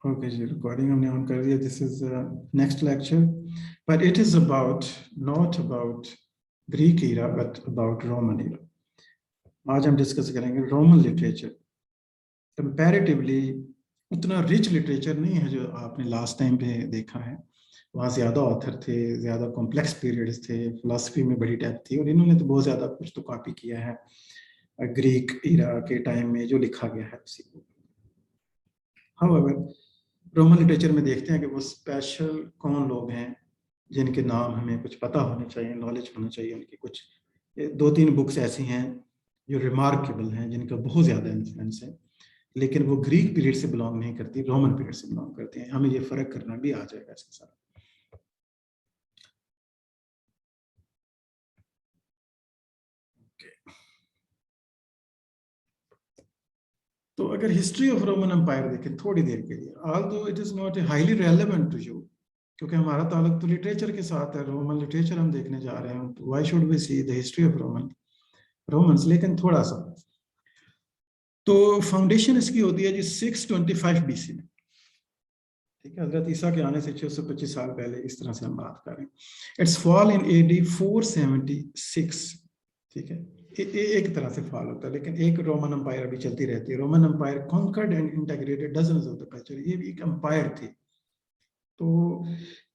Okay जी, recording हमने on कर दिया। This is next lecture, but it is about not about Greek era but about Roman era. आज हम discuss करेंगे रोमन लिटरेचर। कंपैरेटिवली उतना रिच लिटरेचर नहीं है जो आपने लास्ट टाइम पे देखा है। वहाँ ज़्यादा ऑथर थे, ज़्यादा कॉम्प्लेक्स पीरियड्स थे, फिलोसफी में बड़ी डेप्थ थी, और इन्होंने तो बहुत ज़्यादा कुछ तो कॉपी किया है ग्रीक ईरा के टाइम में जो लिखा गया है उसी को। हाउएवर रोमन लिटरेचर में देखते हैं कि वो स्पेशल कौन लोग हैं जिनके नाम हमें कुछ पता होने चाहिए, नॉलेज होना चाहिए उनकी। कुछ 2-3 बुक्स ऐसी हैं जो रिमार्केबल हैं, जिनका बहुत ज़्यादा इन्फ्लुएंस है, लेकिन वो ग्रीक पीरियड से बिलोंग नहीं करती, रोमन पीरियड से बिलोंग करते हैं। हमें ये फ़र्क करना भी आ जाएगा इसके साथ। तो अगर हिस्ट्री ऑफ रोमन एम्पायर देखें थोड़ी देर के लिए, although it is not highly relevant to you, क्योंकि हमारा ताल्लुक तो लिटरेचर के साथ है, रोमन लिटरेचर हम देखने जा रहे हैं, तो why should we see the history of Romans. लेकिन थोड़ा सा तो फाउंडेशन इसकी होती है जी 625 BC में। ठीक है, हजरत ईसा के आने से 625 साल पहले इस तरह से हम बात कर रहे हैं। It's fall in AD 476। ठीक है, एक तरह से फॉल होता है, लेकिन एक रोमन एम्पायर अभी चलती रहती है। Roman empire conquered and integrated dozens of the culture, ये भी एक एम्पायर थी। तो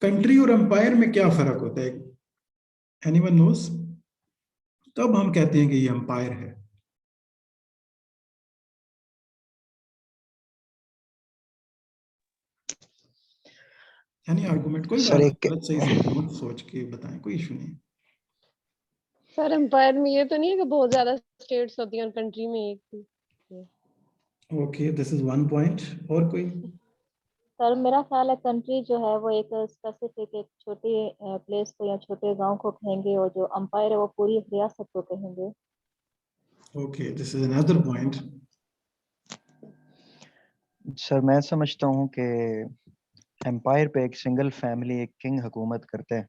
कंट्री और एम्पायर में क्या फर्क होता है, एनीवन नोस? तब हम कहते हैं कि ये एम्पायर है। यानी आर्गुमेंट कोई सर बात एक गलत सही से मत सोच के बताएं, कोई इशू नहीं। सर एम्पायर में ये तो नहीं है कि बहुत ज्यादा स्टेट्स होती हैं कंट्री में एक ही। Okay, this is one point. और कोई? सर मेरा ख्याल है कंट्री जो है वो एक स्पेसिफिक एक छोटे प्लेस को या छोटे गांव को कहेंगे, और जो अंपायर है वो पूरी रियासत को कहेंगे। Okay, this is another point. Sir मैं समझता हूँ कि एम्पायर पे एक सिंगल फैमिली, एक किंग हुकूमत करते हैं,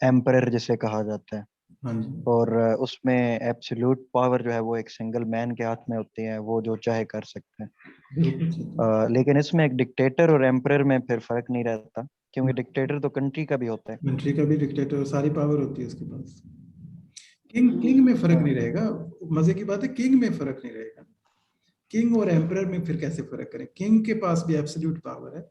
एम्परर जिसे कहा जाता है। हाँ जी, और उसमें एब्सोल्यूट पावर जो है वो एक सिंगल मैन के हाथ में होती है, वो जो चाहे कर सकते हैं। बिल्कुल ठीक है। लेकिन इसमें एक डिक्टेटर और एम्परर में फिर फर्क नहीं रहता, क्योंकि डिक्टेटर तो कंट्री का भी होता है। कंट्री का भी डिक्टेटर, सारी पावर होती है उसके पास। किंग में फर्क नहीं रहेगा। मजे की बात है, किंग में फर्क नहीं रहेगा। किंग और एम्परर में फिर कैसे फर्क करें? किंग के पास भी एब्सोल्यूट पावर है।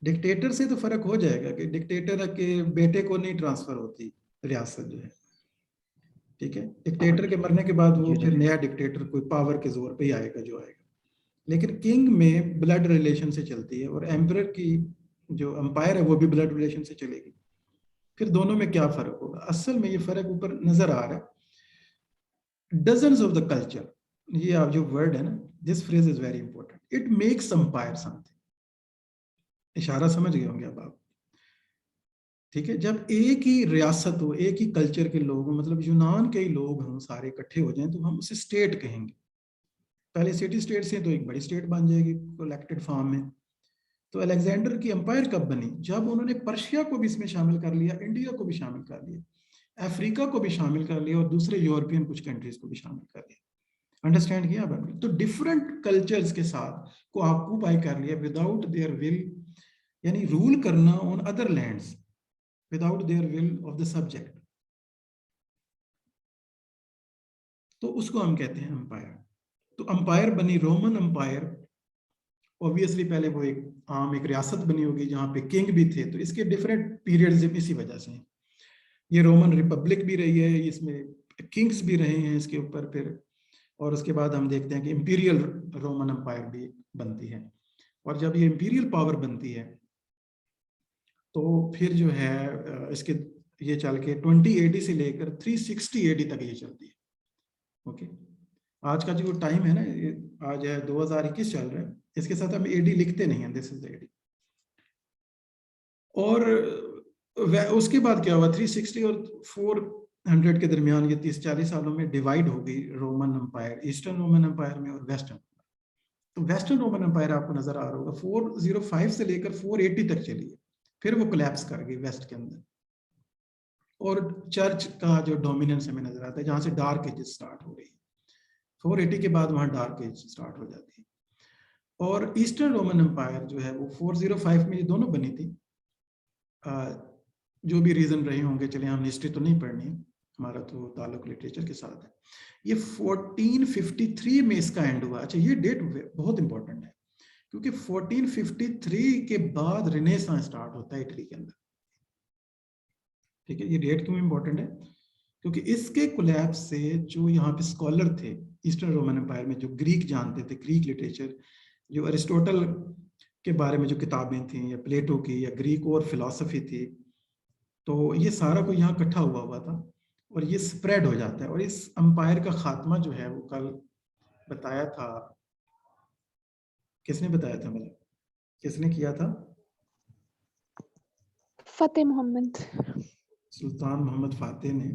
डिक्टेटर से तो फर्क हो जाएगा कि डिक्टेटर के बेटे को नहीं ट्रांसफर होती रियासत जो है। ठीक है, डिक्टेटर के मरने के बाद वो फिर नया डिक्टेटर कोई पावर के जोर पे ही आएगा जो आएगा। लेकिन किंग में ब्लड रिलेशन से चलती है, और एम्परर की जो अंपायर है वो भी ब्लड रिलेशन से चलेगी। फिर दोनों में क्या फर्क होगा? असल में ये फर्क ऊपर नजर आ रहा है। डजन्स ऑफ द कल्चर, ये आप जो वर्ड है ना, this phrase is very important, it makes umpire something. इशारा समझ गए होंगे अब आप। ठीक है, जब एक ही रियासत हो, एक ही कल्चर के लोग हो, मतलब यूनान के ही लोग हों, सारे इकट्ठे हो जाएं, तो हम उसे स्टेट कहेंगे। पहले सिटी स्टेट से तो एक बड़ी स्टेट बन जाएगी कलेक्टेड फॉर्म में। तो अलेक्जेंडर की एम्पायर कब बनी? जब उन्होंने पर्शिया को भी इसमें शामिल कर लिया, इंडिया को भी शामिल कर लिया, अफ्रीका को भी शामिल कर लिया, और दूसरे यूरोपियन कुछ कंट्रीज को भी शामिल कर लिया। अंडरस्टैंड किया आपने? तो डिफरेंट कल्चर्स के साथ को ऑक्यूपाई कर लिया विदाउट देयर विल, यानी रूल करना on other lands without their will of the subject, तो उसको हम कहते हैं एम्पायर। तो एम्पायर बनी रोमन एम्पायर। ऑब्वियसली पहले वो एक आम एक रियासत बनी होगी जहाँ पे किंग भी थे, तो इसके डिफरेंट पीरियड्स इसी वजह से हैं। ये रोमन रिपब्लिक भी रही है, इसमें किंग्स भी रहे हैं इसके ऊपर। फिर और उसके बाद हम देखते हैं कि इंपीरियल रोमन एम्पायर भी बनती है। और जब ये इंपीरियल पावर बनती है तो फिर जो है इसके ये चल के 20 AD से लेकर 360 AD तक ये चलती है। ओके, आज का जो टाइम है ना, आज है 2021 चल रहा है, इसके साथ हम AD लिखते नहीं हैं, दिस इज AD। और उसके बाद क्या हुआ, 360 और 400 के दरमियान ये 30-40 सालों में डिवाइड हो गई Roman empire, eastern Roman empire में और वेस्टर्न। तो वेस्टर्न रोमन एम्पायर आपको नजर आ रहा होगा 405 से लेकर 480 तक चली है, फिर वो कोलैप्स कर गई वेस्ट के अंदर। और चर्च का जो डोमिनेंस हमें नजर आता है, जहां से डार्क एजेस स्टार्ट हो रही है। 480 के बाद वहां डार्क एज स्टार्ट हो जाती है। और ईस्टर्न रोमन एम्पायर जो है वो 405 में ये दोनों बनी थी। जो भी रीजन रहे होंगे, चलिए हम हिस्ट्री तो नहीं पढ़नी है, हमारा तो ताल्लुक लिटरेचर के साथ है। ये 1453 में इसका एंड हुआ। अच्छा, ये डेट बहुत इंपॉर्टेंट है क्योंकि 1453 के बाद रिनेसां स्टार्ट होता है इटली के अंदर। ठीक है, ये डेट क्यों इंपॉर्टेंट है? क्योंकि इसके कोलैप्स से जो यहाँ पे स्कॉलर थे ईस्टर्न रोमन एम्पायर में, जो ग्रीक जानते थे, ग्रीक लिटरेचर, जो अरिस्टोटल के बारे में जो किताबें थी या प्लेटो की या ग्रीक और फिलॉसफी थी, तो ये सारा को यहाँ इकट्ठा हुआ था और ये स्प्रेड हो जाता है। और इस एम्पायर का खात्मा जो है वो कल बताया था, किसने बताया था, मतलब किसने किया था? फतेह मोहम्मद। सुल्तान मोहम्मद फातेह ने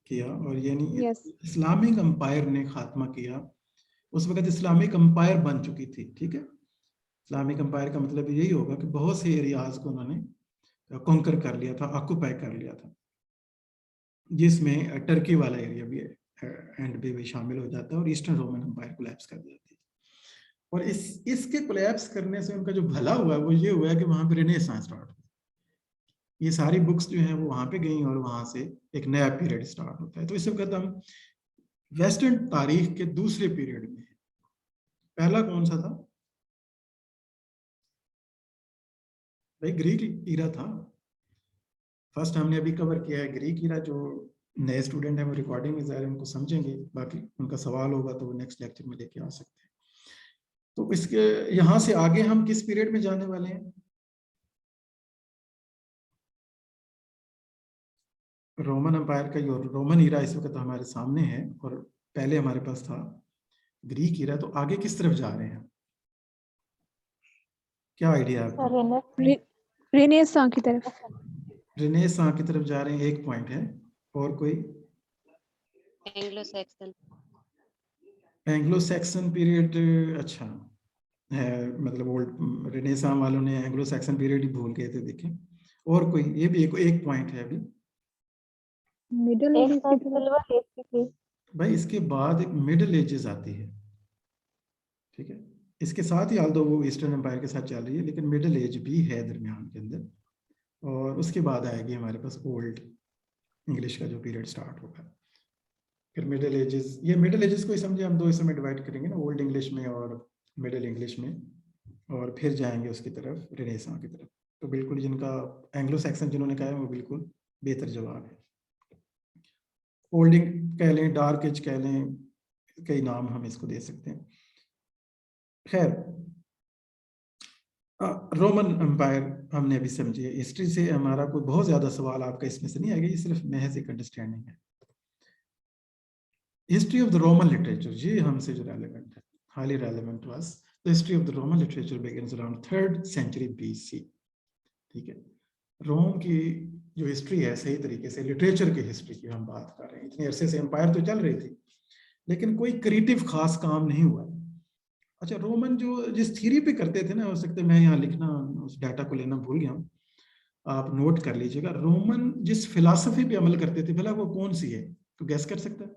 किया। और यानी यस। इस्लामिक एम्पायर ने खात्मा किया। उस वक्त इस्लामिक एम्पायर बन चुकी थी। ठीक है, इस्लामिक एम्पायर का मतलब यही होगा कि बहुत से एरियाज को उन्होंने कॉन्कर कर लिया था, ऑक्यूपाई कर लिया था, जिसमें टर्की वाला एरिया भी एंड भी शामिल हो जाता है और ईस्टर्न रोमन एम्पायर कोलैप्स कर जाती है। और इसके कोलैप्स करने से उनका जो भला हुआ वो ये हुआ कि वहां पे रेनेसां स्टार्ट हुआ। ये सारी बुक्स जो हैं वो वहां पे गई और वहां से एक नया पीरियड स्टार्ट होता है। तो इस वक्त हम वेस्टर्न तारीख के दूसरे पीरियड में हैं। पहला कौन सा था भाई? ग्रीक ईरा था। फर्स्ट हमने अभी कवर किया है ग्रीक ईरा। जो नए स्टूडेंट हैं वो रिकॉर्डिंग में ज़ाहिर उनको समझेंगे, बाकी उनका सवाल होगा तो वो नेक्स्ट लेक्चर में लेके आ सकते हैं। तो इसके यहाँ से आगे हम किस पीरियड में जाने वाले हैं? रोमन एम्पायर का जो रोमन ईरा इस वक्त हमारे सामने है और पहले हमारे पास था ग्रीक ईरा। तो आगे किस तरफ जा रहे हैं, क्या आइडिया है आपको? रेनेसां की तरफ। रेनेसां की तरफ जा रहे हैं, एक पॉइंट है। और कोई? Anglo Saxon. Anglo Saxon period अच्छा है, मतलब ओल्ड रेनेसां वालों ने एंग्लो सैक्सन पीरियड ही भूल गए थे, देखें। और कोई? ये भी एक पॉइंट है अभी। मिडिल एक एजेस की शायद तरफ। सिल्वर एज की थी। भाई इसके बाद एक मिडिल एजेस आती है। ठीक है, इसके साथ ही आल्दो वो ईस्टर्न एम्पायर के साथ चल रही है, लेकिन मिडिल एज भी है दरमियान के अंदर। और उसके बाद आएगी हमारे पास ओल्ड इंग्लिश का जो पीरियड स्टार्ट होगा। फिर मिडिल एजेस, ये मिडिल एजेस को ही समझे हम दो हिस्सों में डिवाइड करेंगे ना, ओल्ड इंग्लिश में और मिडिल इंग्लिश में, और फिर जाएंगे उसकी तरफ, रेनेसां की तरफ। तो बिल्कुल जिनका एंग्लो सैक्सन जिन्होंने कहा है वो बिल्कुल बेहतर जवाब है। ओल्डिंग कह लें, डार्क एज कह लें, कई नाम हम इसको दे सकते हैं। खैर, रोमन एम्पायर हमने अभी समझी है। हिस्ट्री से हमारा कोई बहुत ज्यादा सवाल आपका इसमें से नहीं आएगा, ये सिर्फ महज एक अंडरस्टैंडिंग है। History of the Roman literature, ये हमसे जो रेलेवेंट है, highly relevant to us. The history of the Roman literature begins around 3rd century BC। ठीक है, रोम की जो हिस्ट्री है, सही तरीके से लिटरेचर की हिस्ट्री की हम बात कर रहे हैं। इतने अरसे से एम्पायर तो चल रही थी लेकिन कोई क्रिएटिव खास काम नहीं हुआ। अच्छा, रोमन जो जिस थ्योरी पे करते थे ना, हो सकता है मैं यहाँ लिखना उस डाटा को लेना भूल गया हूँ, आप नोट कर लीजिएगा। रोमन जिस फिलॉसफी पे अमल करते थे, भला वो कौन सी है? तो गैस कर सकता है?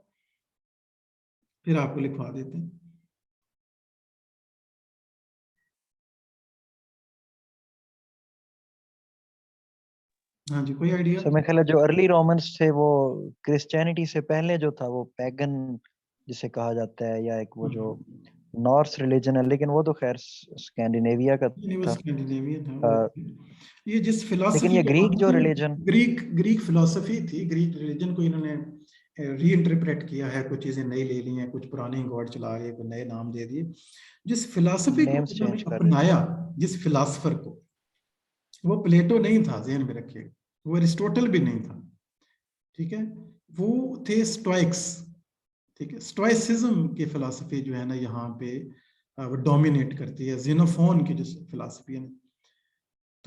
फिर आपको लिखवा देते हैं। हाँ जी, कोई आइडिया? सो मेरे ख्याल है जो अर्ली रोमन्स थे वो क्रिश्चियनिटी से पहले जो था वो पैगन जिसे कहा जाता है, या एक वो जो नॉर्स रिलीजन है, लेकिन वो तो खैर स्कैंडिनेविया का नहीं, वो था। स्कैंडिनेविया था। ये जिस लेकिन फिलॉसफी ये को ग्रीक जो मानते हैं, रिलीजन, ग्रीक फिलॉसफी थी, ग्रीक रिलीजन को इन्होंने रीइंटरप्रेट किया है, कुछ चीजें नई ले ली हैं, कुछ पुराने गॉड चला रहे, कुछ नए नाम दे दिए। जिस फिलॉसफी को नेम्स इन्होंने चेंज कर रहे अपनाया, जिस फिलॉसफर को, वो प्लेटो नहीं था, ध्यान में रखिएगा, वो एरिस्टोटल भी नहीं था। ठीक है, वो थे स्टोइक्स। ठीक है, स्टोइसिज्म की फिलॉसफी जो है ना यहाँ पे वो डोमिनेट करती है। ज़ेनोफोन की जो फिलॉसफी है,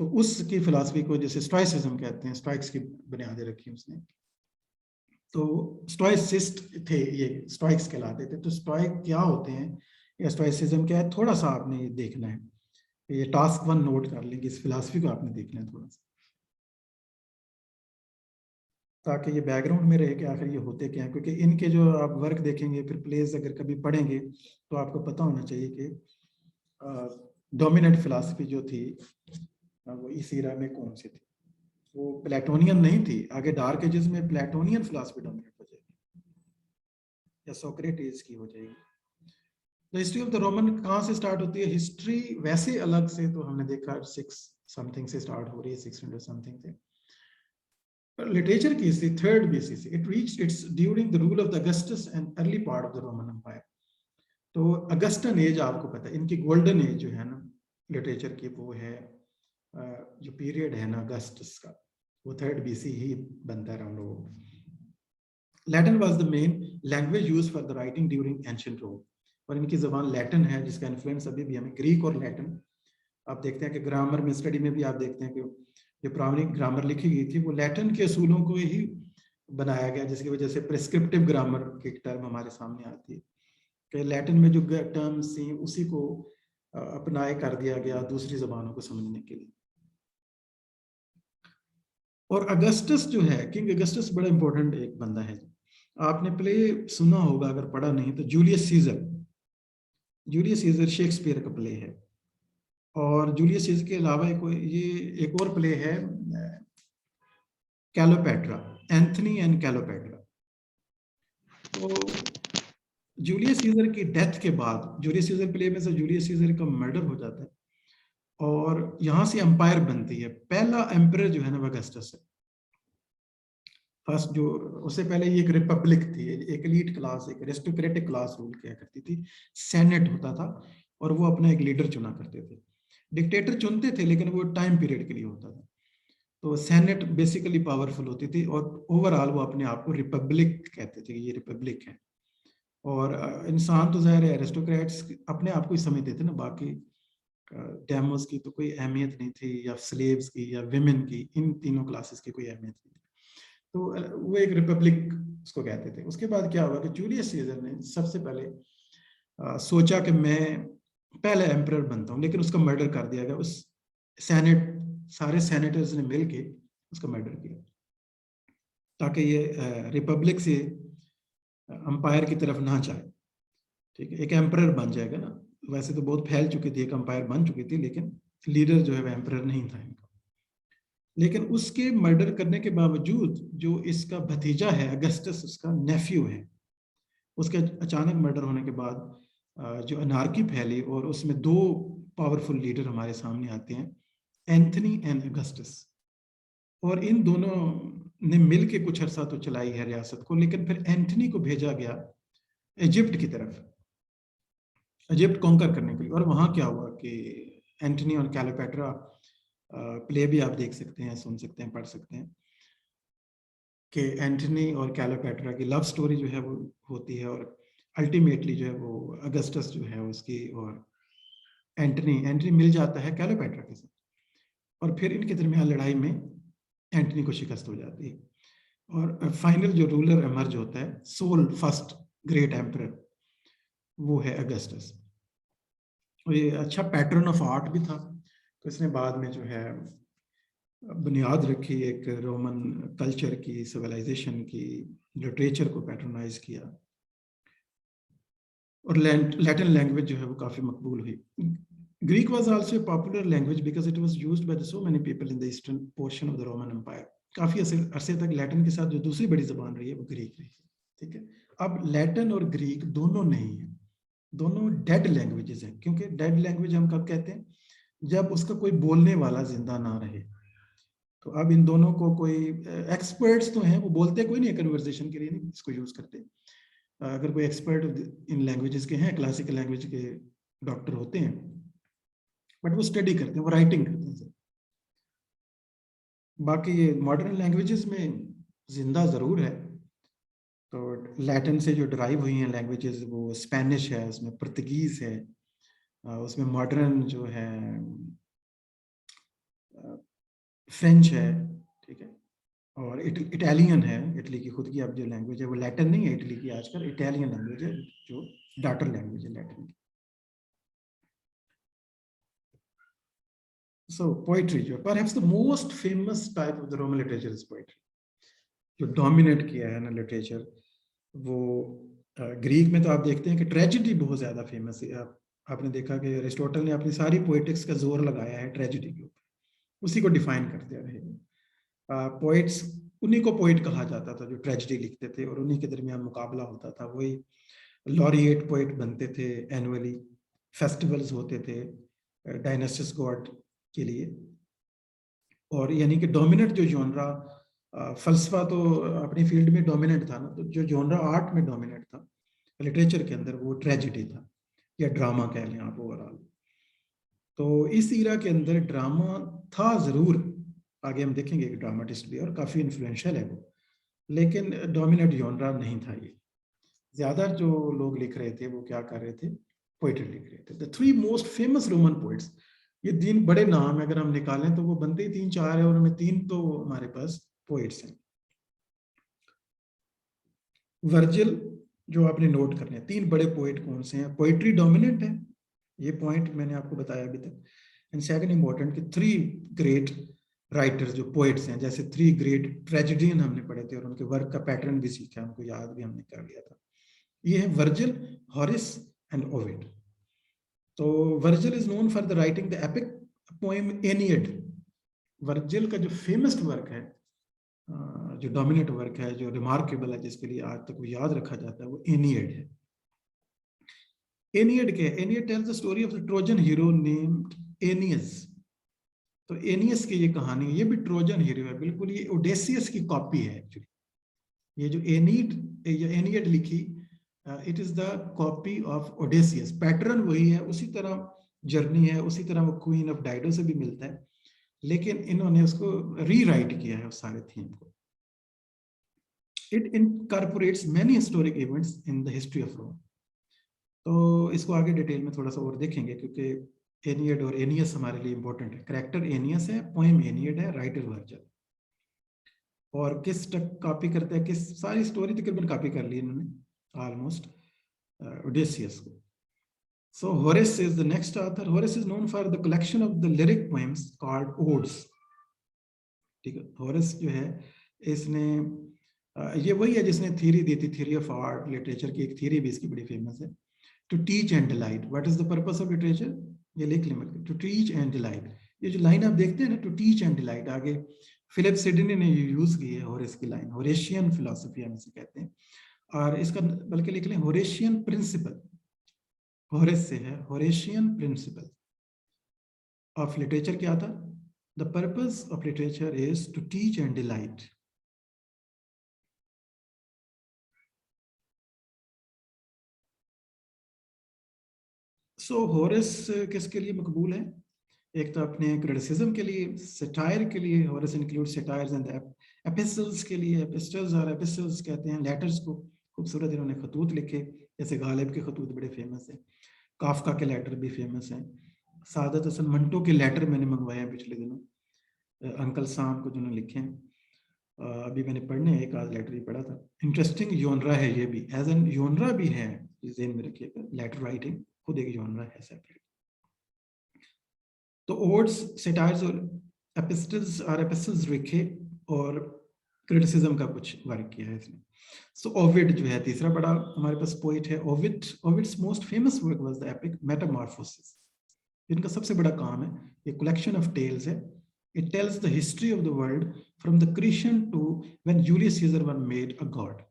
तो उसकी फिलॉसफी को जैसे स्टोइसिज्म कहते हैं, स्टोइक्स की बुनियादें रखी उसने। तो स्टोइसिस्ट थे ये, स्टोइक्स कहलाते थे। तो स्टोइक क्या होते हैं या स्टोइसिज्म क्या है, थोड़ा सा आपने ये देखना है। ये टास्क 1 नोट कर लेंगे, इस फिलॉसफी को आपने देखना है थोड़ा सा, ताकि ये बैकग्राउंड में रहे कि आखिर ये होते क्या है। क्योंकि इनके जो आप वर्क देखेंगे, फिर प्लेस अगर कभी पढ़ेंगे तो आपको पता होना चाहिए कि डोमिनेंट फिलॉसफी जो थी वो इस ईरा में कौन सी थी? वो प्लेटोनियन नहीं थी, आगे डार्क एजेस में प्लेटोनियन फिलॉसफी डोमिनेट हो जाएगी या सोक्रेटिस की हो जाएगी। तो हिस्ट्री ऑफ द रोमन कहाँ से स्टार्ट होती है? हिस्ट्री वैसे अलग से तो हमने देखा 6 समथिंग से स्टार्ट हो रही है, 600 समथिंग से। पर लिटरेचर की हिस्ट्री 3rd BC से, it reached its during the rule of the Augustus and early part of the Roman empire. तो अगस्टन एज आपको पता है, इनकी गोल्डन एज जो है ना लिटरेचर की, वो है जो पीरियड है ना अगस्टस का, वो 3rd BC ही बनता है हम लोग। Latin was the main language used for the writing during ancient Rome, और इनकी जबान लैटिन है, जिसका इन्फ्लुएंस अभी भी हमें ग्रीक और लैटिन, आप देखते हैं कि ग्रामर में स्टडी में भी आप देखते हैं कि जो पुरानी ग्रामर लिखी गई थी वो लैटिन के असूलों को ही बनाया गया, जिसकी वजह से प्रिस्क्रिप्टिव ग्रामर की टर्म हमारे सामने आती है कि लैटिन में जो टर्म्स थी उसी को अपनाए कर दिया गया दूसरी जबानों को समझने के लिए। और अगस्टस जो है, किंग अगस्टस बड़ा इंपॉर्टेंट एक बंदा है। आपने प्ले सुना होगा, अगर पढ़ा नहीं तो, Julius Caesar. Julius Caesar Shakespeare का प्ले है, और जूलियस सीजर के अलावा एक और प्ले है कैलोपेट्रा, एंथनी एंड कैलोपेट्रा। तो जूलियस सीजर की डेथ के बाद, जूलियस सीजर प्ले में से जूलियस सीजर का मर्डर हो जाता है और यहाँ से एम्पायर बनती है। पहला एम्परर जो है ना वो अगस्टस है। फर्स्ट जो, उससे पहले ये एक रिपब्लिक थी, एक एलीट क्लास, एक एरिस्टोक्रेटिक क्लास रूल किया करती थी, सेनेट होता था और वो अपना एक लीडर चुना करते थे। डिक्टेटर चुनते थे लेकिन वो टाइम पीरियड के लिए होता था। तो सेनेट बेसिकली पावरफुल होती थी और ओवरऑल वो अपने आप को रिपब्लिक कहते थे, ये रिपब्लिक है। और इंसान तो ज़ाहिर है एरिस्टोक्रेट्स अपने आप को ही समझते थे ना, बाकी डेमोस की तो कोई अहमियत नहीं थी, या स्लेव्स की या विमेन की, इन तीनों क्लासेस की कोई अहमियत नहीं थी। तो वो एक रिपब्लिक उसको कहते थे। उसके बाद क्या हुआ कि जूलियस सीजर ने सबसे पहले सोचा कि मैं पहले एम्परर बनता हूँ, लेकिन उसका मर्डर कर दिया गया। उस सारे सेनेटर्स ने मिलके उसका मर्डर किया ताकि ये रिपब्लिक से अंपायर की तरफ ना जाए। ठीक है, एक एम्परर बन जाएगा ना, वैसे तो बहुत फैल चुकी थी, एक अंपायर बन चुकी थी, लेकिन लीडर जो है वह एम्परर नहीं था इनका। लेकिन उसके मर्डर करने के बावजूद जो इसका भतीजा है अगस्टस, उसका नेफ्यू है, उसके अचानक मर्डर होने के बाद जो अनार्की फैली और उसमें 2 पावरफुल लीडर हमारे सामने आते हैं, एंथनी एंड अगस्टस। और इन दोनों ने मिल के कुछ अरसा तो चलाई है रियासत को, लेकिन फिर एंथनी को भेजा गया इजिप्ट की तरफ, इजिप्ट कॉन्कर करने के लिए। और वहाँ क्या हुआ कि एंथनी और कैलोपेट्रा प्ले भी आप देख सकते हैं, सुन सकते हैं, पढ़ सकते हैं कि एंथनी और कैलोपेट्रा की लव स्टोरी जो है वो होती है, और अल्टीमेटली जो है वो अगस्टस जो है उसकी और एंटनी मिल जाता है कैलोपेट्रा के साथ, और फिर इनके दरमियान लड़ाई में एंटनी को शिकस्त हो जाती है। और फाइनल जो रूलर एमर्ज होता है, सोल फर्स्ट ग्रेट एम्परर, वो है अगस्टस। और ये अच्छा पैटर्न ऑफ आर्ट भी था, तो इसने बाद में जो है बुनियाद रखी एक रोमन कल्चर की, सिविलाइजेशन की, लिटरेचर को पैटर्नाइज किया, और लैटिन लैंग्वेज जो है वो काफ़ी मकबूल हुई। Greek was also a popular language because it was used by so many people in the eastern portion of the Roman empire. काफ़ी अरसे तक लैटिन के साथ जो दूसरी बड़ी जबान रही है वो ग्रीक रही है। ठीक है, अब लैटिन और ग्रीक दोनों नहीं है, दोनों डेड लैंग्वेजेस हैं। क्योंकि डेड लैंग्वेज हम कब कहते हैं? जब उसका कोई बोलने वाला जिंदा ना रहे। तो अब इन दोनों को कोई एक्सपर्ट्स तो हैं, वो बोलते कोई नहीं है, कन्वर्सेशन के लिए नहीं इसको यूज करते। अगर कोई एक्सपर्ट इन लैंग्वेजेस के हैं, क्लासिकल लैंग्वेज के डॉक्टर होते हैं, बट वो स्टडी करते हैं, वो राइटिंग करते हैं। बाकी ये मॉडर्न लैंग्वेजेस में जिंदा ज़रूर है। तो लैटिन से जो ड्राइव हुई हैं लैंग्वेजेस, वो स्पेनिश है, उसमें पुर्तगीज है, उसमें मॉडर्न जो है फ्रेंच है। ठीक है, और इटालियन है, इटली की खुद की अब जो लैंग्वेज है वो लैटिन नहीं है, इटली की आजकल इटालियन लैंग्वेज है जो डॉटर लैंग्वेज है लैटिन की। सो पोइट्री जो perhaps the most famous type of the Roman literature is poetry. जो डोमिनेट किया है ना लिटरेचर, वो ग्रीक में तो आप देखते हैं कि ट्रेजेडी बहुत ज़्यादा फेमस है। आपने देखा कि अरिस्टोटल ने अपनी सारी पोएटिक्स का जोर लगाया है ट्रेजेडी के ऊपर, उसी को डिफाइन करते रहे। पोइट्स, उन्हीं को पोइट कहा जाता था जो ट्रेजेडी लिखते थे, और उन्हीं के दरमियान मुकाबला होता था। वही लॉरिएट पोइट बनते थे, एनुअली फेस्टिवल्स होते थे डायनासिस गॉड के लिए। और यानी कि डोमिनेंट जो जॉनरा, फलसफा तो अपनी फील्ड में डोमिनेंट था ना, तो जो जॉनरा आर्ट में डोमिनेंट था लिटरेचर के अंदर, वो ट्रेजेडी था या ड्रामा कह लें आप ओवरऑल। तो इस ईरा के अंदर ड्रामा था ज़रूर, आगे हम देखेंगे कि ड्रामाटिस्ट भी, और काफ़ी इन्फ्लुएंशियल है वो, लेकिन डोमिनेंट जॉनरा नहीं था ये। ज़्यादा जो लोग लिख रहे थे वो क्या कर रहे थे, पोइट्री लिख रहे थे। The 3 most famous Roman poets, ये 3 बड़े नाम अगर हम निकालें तो वो बनते ही 3-4 है, और उनमें 3 तो हमारे पास पोइट्स हैं। वर्जिल, जो आपने नोट करने हैं, 3 बड़े पोइट कौन से हैं, पोइट्री डोमिनेंट है, ये पॉइंट मैंने आपको बताया अभी तक। एंड सेकंड इंपॉर्टेंट कि 3 ग्रेट राइटर्स जो पोइट्स हैं, जैसे 3 ग्रेट ट्रेजेडियन हमने पढ़े थे और उनके वर्क का पैटर्न भी सीखा, उनको याद भी हमने कर लिया था। ये है वर्जिल, हॉरिस एंड ओविड। तो Virgil is known for the writing the epic poem Aeneid. Virgil का जो फेमस वर्क है, जो डोमिनेंट वर्क है, जो रिमार्केबल है, जिसके लिए आज तक वो याद रखा जाता है, वो एनियड है। एनियड क्या है? Aeneid tells the story of the Trojan hero named एनियस। तो एनियस की ये कहानी, ये भी ट्रोजन हीरो है बिल्कुल, ये ओडेसियस की कॉपी है एक्चुअली। ये जो एनियड लिखी, it is the copy of Odysseus. Pattern वही है, उसी तरह जर्नी है, उसी तरह वो क्वीन ऑफ डाइडो से भी मिलता है, लेकिन इन्होंने उसको रीराइट किया है उस सारे थीम को। It incorporates many historic events in the history of Rome. तो इसको आगे डिटेल में थोड़ा सा और देखेंगे, क्योंकि एनियड और एनियस हमारे लिए इंपॉर्टेंट है। कैरेक्टर एनियस है, पोएम एनियड है, राइटर वर्जिल। और किस तक कॉपी करते हैं, किस सारी स्टोरी तकरीबन कॉपी कर ली इन्होंने ऑलमोस्ट, ओडेसियस को। So Horace is the next author. Horace is known for the collection of the lyric poems called odes. ठीक है, Horace जो है, इसने ये वही है जिसने थ्योरी दी थी, थ्योरी ऑफ आर्ट लिटरेचर की एक थ्योरी भी इसकी बड़ी फेमस है। To teach and delight, what is the purpose of literature, ये लिख लें, टू टीच एंड डिलाइट। ये जो लाइन आप देखते हैं ना, टू टीच एंड डिलाइट, आगे फिलिप सिडनी ने यूज की है होरेस की लाइन। होरेशियन फिलोसफी हम इसे कहते हैं, और इसका बल्कि लिख लें होरेशियन प्रिंसिपल। होरेस से है, होरेशियन प्रिंसिपल ऑफ लिटरेचर क्या था? The purpose of literature is to teach and delight. So Horace किसके लिए मकबूल है? एक तो अपने क्रिटिसिज्म के लिए, सटायर के लिए। Horace include satires and epistles के लिए। एपिस्टल्स और एपिस्टल्स कहते हैं लेटर्स को। खूबसूरत इन्होंने खतूत लिखे, जैसे गालिब के खतूत बड़े फेमस हैं, काफका के लेटर भी फेमस हैं। सादत हसन मंटो के लेटर मैंने मंगवाए हैं पिछले दिनों, अंकल साम को जिन्होंने लिखे हैं। अभी मैंने पढ़ने एक आध लेटर ही पढ़ा था। इंटरेस्टिंग योनरा है ये भी, एज एन योनरा भी है, ज़हन में रखिएगा। लेटर राइटिंग खुद एक योनरा है सेपरेट। तो ओड्स, सेटायर्स और एपिस्टल्स लिखे, और क्रिटिसिज्म का कुछ वर्क किया है इसने। सो ओविड जो है तीसरा बड़ा हमारे पास पोइट है। Ovid's most famous work was the epic Metamorphosis. इनका सबसे बड़ा काम है, ये कलेक्शन ऑफ टेल्स है। It tells the history of the world from the creation to when Julius Caesar one made a god.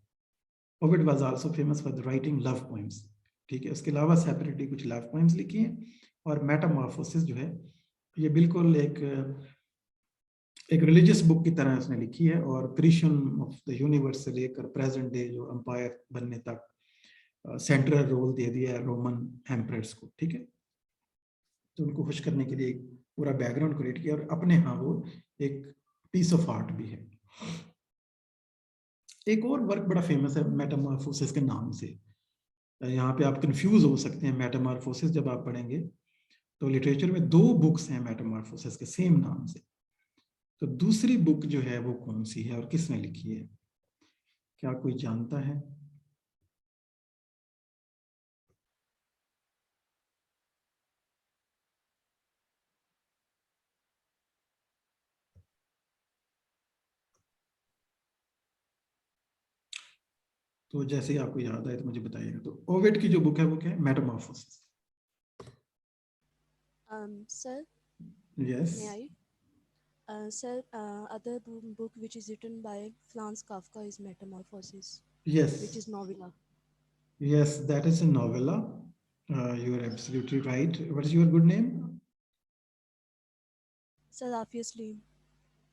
Ovid was also famous for the writing love poems. ठीक है, उसके अलावा सेपरेटली कुछ love poems लिखी हैं। और Metamorphosis जो है, ये बिल्कुल एक रिलीजियस बुक की तरह उसने लिखी है, और क्रिएशन ऑफ द यूनिवर्स से लेकर प्रेजेंट डे जो एम्पायर बनने तक सेंट्रल रोल दे दिया है रोमन एम्परर्स को। ठीक है, तो उनको खुश करने के लिए एक पूरा बैकग्राउंड क्रिएट किया, और अपने यहाँ वो एक पीस ऑफ आर्ट भी है। एक और वर्क बड़ा फेमस है मेटामॉर्फोसिस के नाम से। यहाँ पे आप कंफ्यूज हो सकते हैं, मेटामॉर्फोसिस जब आप पढ़ेंगे तो लिटरेचर में 2 बुक्स हैं मेटामॉर्फोसिस के सेम नाम से। तो दूसरी बुक जो है वो कौन सी है और किसने लिखी है, क्या कोई जानता है? तो जैसे ही आपको याद आए तो मुझे बताइएगा। तो ओविड की जो बुक है वो क्या है? Metamorphosis. Sir, Yes. may I? Sir, other book which is written by Franz Kafka is Metamorphosis, Yes. which is novella. Yes, that is a novella. You are absolutely right. What is your good name? Sir, obviously.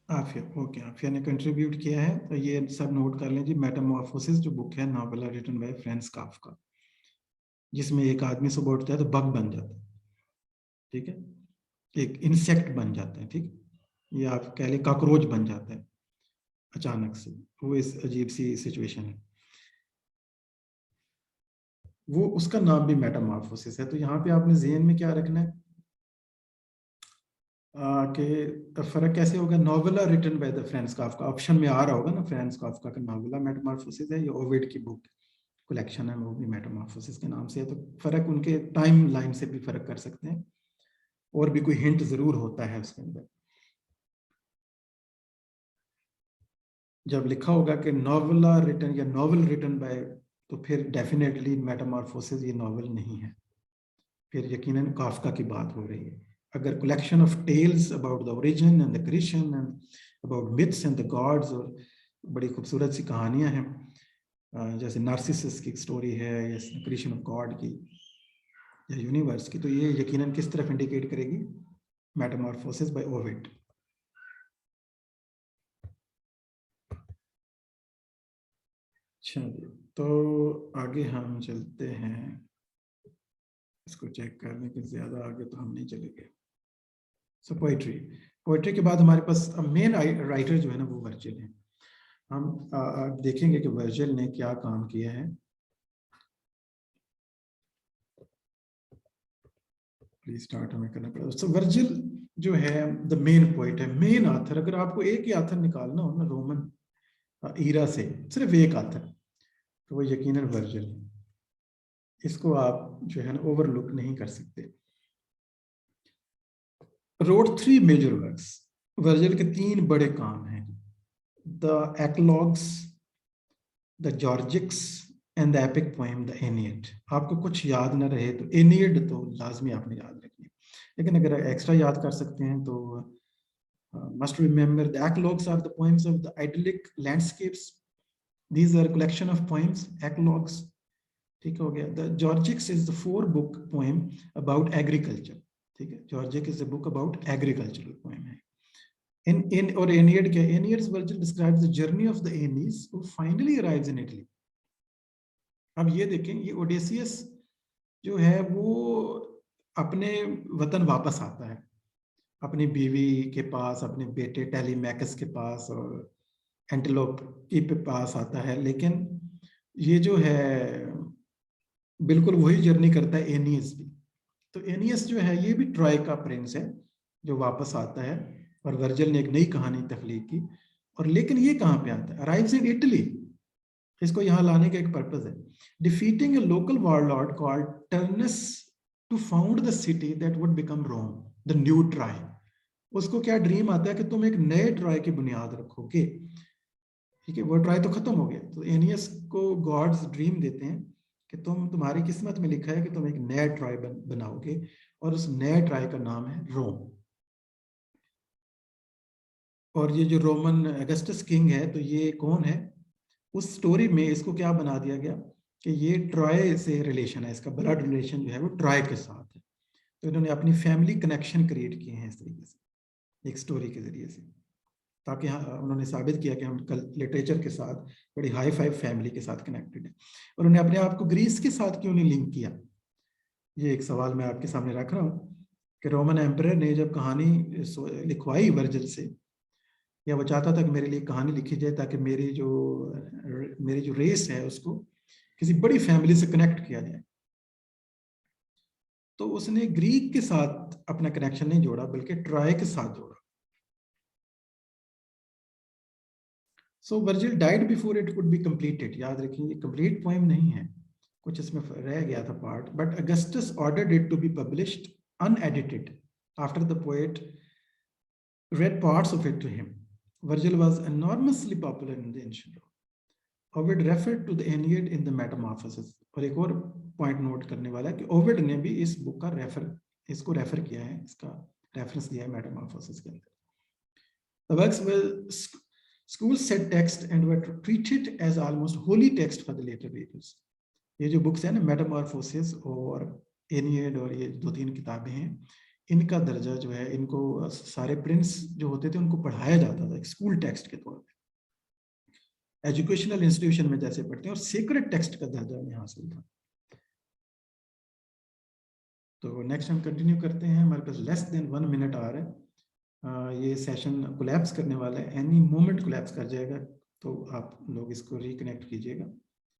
Aafiya. Okay, Aafiya ने contribute किया है, तो ये सब note कर लें जी. Metamorphosis जो book है, novella written by Franz Kafka, जिसमें एक आदमी सुबह उठता है तो बग बन जाता है, ठीक है, एक इंसेक्ट बन जाता है, ठीक, या आप कह लें कॉकरोच बन जाता है अचानक से. वो इस अजीब सी सिचुएशन है, वो उसका नाम भी मेटामॉर्फोसिस है. तो यहाँ पे आपने ज़हन में क्या रखना है कि फर्क कैसे होगा. Novella written by the Franz Kafka, option में आ रहा होगा ना, फ्रांज काफ्का का नॉवेला मेटामॉर्फोसिस है, या ओविड की बुक कलेक्शन है वो भी मेटामॉर्फोसिस के नाम से है. तो फर्क उनके टाइम लाइन से भी फर्क कर सकते हैं, और भी कोई हिंट जरूर होता है उसके अंदर. जब लिखा होगा कि नॉवेला रिटन या नॉवेल रिटन बाय, तो फिर डेफिनेटली मेटामॉर्फोसिस ये नॉवेल नहीं है, फिर यकीनन काफ्का की बात हो रही है. अगर collection of tells about the origin and the creation and about myths and the gods, और बड़ी खूबसूरत सी कहानियां हैं, जैसे नार्सिसस की स्टोरी है, या क्रिएशन ऑफ गॉड की या यूनिवर्स की, तो ये यकीनन किस तरफ इंडिकेट करेगी, मेटामॉर्फोसिस बाय ओविड. अच्छा जी, तो आगे हम चलते हैं, इसको चेक करने के ज्यादा आगे तो हम नहीं चलेंगे. सो पोइट्री के बाद हमारे पास मेन राइटर जो है ना वो वर्जिल है. हम देखेंगे कि वर्जिल ने क्या काम किया है. स्टार्ट हमें करना पड़ेगा. सो वर्जिल जो है द मेन पोइट है, मेन आथर. अगर आपको एक ही आथर निकालना हो ना रोमन ईरा से, सिर्फ एक आथर, तो वो यकीनन वर्जिल है. इसको आप जो है ना ओवरलुक नहीं कर सकते. Road 3 major works. वर्जिल के 3 बड़े काम हैं, the Eclogues, the Georgics and the epic poem the Aeneid. आपको कुछ याद ना रहे तो एनियड तो लाजमी आपने याद रखनी है, लेकिन अगर एक्स्ट्रा याद कर सकते हैं तो must remember the Eclogues are the poems of the idyllic landscapes. These are collection of poems, Eclogues, ठीक हो गया. The Georgics is the 4 book poem about agriculture, ठीक है. Georgic is a book about agricultural poem है. in or Aeneid क्या, Aeneid's Virgil describes the journey of the Aeneas who finally arrives in Italy. अब ये देखें, ये Odysseus जो है वो अपने वतन वापस आता है, अपनी बीवी के पास, अपने बेटे टेलीमैकस के पास और एंटिलोपी के पास आता है. लेकिन ये जो है बिल्कुल वही जर्नी करता है एनियस भी. तो एनियस जो है ये भी ट्रॉय का प्रिंस है जो वापस आता है, और वर्जिल ने एक नई कहानी तख्लीक की. और लेकिन ये कहाँ पे आता है, अराइव्स इन इटली. इसको यहाँ लाने का एक पर्पस है. Defeating a local warlord called Turnus to found the city that would become Rome, the new Troy. उसको क्या ड्रीम आता है कि तुम एक नए ट्रॉय की बुनियाद रखोगे, ठीक है. वो ट्रॉय तो खत्म हो गया. तो एनियस को गॉड्स ड्रीम देते हैं कि तुम्हारी किस्मत में लिखा है कि तुम एक नया ट्रॉय बनाओगे, और उस नए ट्रॉय का नाम है रोम. और ये जो रोमन अगस्टस किंग है, तो ये कौन है, उस स्टोरी में इसको क्या बना दिया गया कि ये ट्रॉय से रिलेशन है, इसका ब्लड रिलेशन जो है वो ट्रॉय के साथ है. तो इन्होंने अपनी फैमिली कनेक्शन क्रिएट किए हैं इस तरीके से, एक स्टोरी के जरिए से, ताकि उन्होंने साबित किया कि हम लिटरेचर के साथ बड़ी हाई फाई फैमिली के साथ कनेक्टेड है. और उन्हें अपने आप को ग्रीस के साथ क्यों नहीं लिंक किया, ये एक सवाल मैं आपके सामने रख रहा हूँ. कि रोमन एम्परर ने जब कहानी लिखवाई वर्जिल से, या वो चाहता था कि मेरे लिए कहानी लिखी जाए ताकि मेरी जो रेस है उसको किसी बड़ी फैमिली से कनेक्ट किया जाए, तो उसने ग्रीक के साथ अपना कनेक्शन नहीं जोड़ा बल्कि ट्रॉय के साथ जोड़ा. So Virgil died before it could be completed. याद रखिए ये कंप्लीट पोएम नहीं है, कुछ इसमें रह गया था part. But Augustus ordered it to be published unedited after the poet read parts of it to him. Virgil was enormously popular in the ancient Rome. Ovid referred to the Aeneid in the Metamorphosis. और एक और point note करने वाला है कि Ovid ने भी इस बुक का रेफर इसको रेफर किया है, इसका रेफरेंस दिया है मेटामॉर्फोसिस के अंदर. The works were school set text and were treated as almost holy text for the later readers. ये जो बुक्स है ना, मेटामॉर्फोसिस और एनियड और ये 2-3 किताबें हैं, इनका दर्जा जो है, इनको सारे प्रिंस जो होते थे उनको पढ़ाया जाता था एक स्कूल टेक्स्ट के तौर पे, एजुकेशनल इंस्टीट्यूशन में जैसे पढ़ते हैं, और सीक्रेट टेक्स्ट का दर्जा उन्हें हासिल था. तो नेक्स्ट हम कंटिन्यू करते हैं. हमारे पास लेस देन 1 मिनट आ रहा है. ये सेशन कोलैप्स करने वाला है, एनी मोमेंट कोलैप्स कर जाएगा, तो आप लोग इसको रिकनेक्ट कीजिएगा.